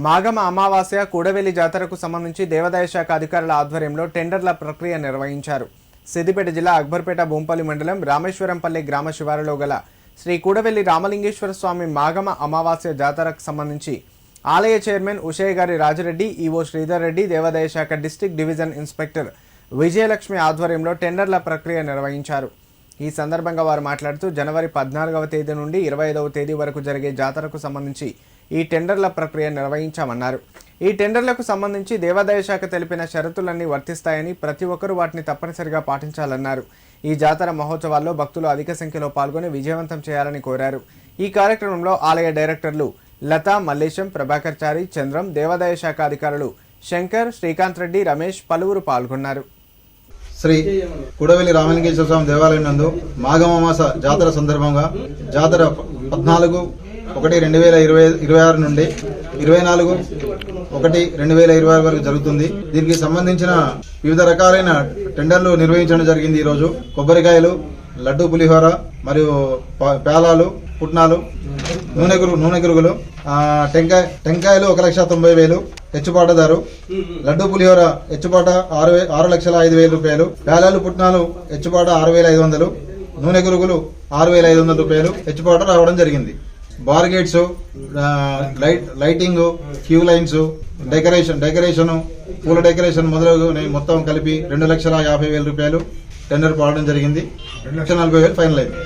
మాఘమ అమావాస్య కూడవెల్లి జాతరకు సంబంధించి దేవాదాయ శాఖ అధికారుల ఆధ్వర్యంలో టెండర్ల ప్రక్రియ నిర్వహించారు. సిద్దిపేట జిల్లా అక్బర్పేట బొంపల్లి మండలం రామేశ్వరంపల్లి గ్రామ శివారులో గల శ్రీ కూడవెల్లి రామలింగేశ్వర స్వామి మాఘమ అమావాస్య జాతరకు సంబంధించి ఆలయ చైర్మన్ ఉషయ్య గారి రాజిరెడ్డి, ఈవో శ్రీధర్ రెడ్డి, దేవాదాయ శాఖ డిస్ట్రిక్ట్ డివిజన్ ఇన్స్పెక్టర్ విజయలక్ష్మి ఆధ్వర్యంలో టెండర్ల ప్రక్రియ నిర్వహించారు. ఈ సందర్భంగా వారు మాట్లాడుతూ జనవరి 14వ తేదీ నుండి 25వ తేదీ వరకు జరిగే జాతరకు సంబంధించి ఈ టెండర్ల ప్రక్రియ నిర్వహించామన్నారు. ఈ టెండర్లకు సంబంధించి దేవాదాయ శాఖ తెలిపిన షరతులన్నీ వర్తిస్తాయని, ప్రతి ఒక్కరూ వాటిని తప్పనిసరిగా పాటించాలన్నారు. ఈ జాతర మహోత్సవాల్లో భక్తులు అధిక సంఖ్యలో పాల్గొని విజయవంతం చేయాలని కోరారు. ఈ కార్యక్రమంలో ఆలయ డైరెక్టర్లు లతా, మల్లేశం, ప్రభాకర్ చారి, చంద్రం, దేవాదాయ శాఖ అధికారులు శంకర్, శ్రీకాంత్ రెడ్డి, రమేష్ పలువురు పాల్గొన్నారు. శ్రీ కూడవెల్లి రామలింగేశ్వర స్వామి దేవాలయం నందు మాఘమాస జాతర సందర్భంగా జాతర 14/1/2026 నుండి 24/1/2026 వరకు జరుగుతుంది. దీనికి సంబంధించిన వివిధ రకాలైన టెండర్లు నిర్వహించడం జరిగింది. ఈరోజు కొబ్బరికాయలు, లడ్డు పులిహోర మరియు పేలాలు, పుట్నాలు, నూనె గురుగులు, టెంకాయలు 1,90,000 హెచ్చుపాట ధర, లడ్డు పులిహోర హెచ్చుపాట 6,05,000 రూపాయలు, పేలాలు పుట్నాలు హెచ్చుపాట 6,500, నూనె గురుగులు 6,500 రూపాయలు హెచ్చుపాట రావడం జరిగింది. Bar gates, lighting, queue lines, decoration, పూల డెకరేషన్ మొదలగు మొత్తం కలిపి 2,50,000 రూపాయలు టెండర్ పాడడం జరిగింది. 2,40,000 ఫైనల్ అయింది.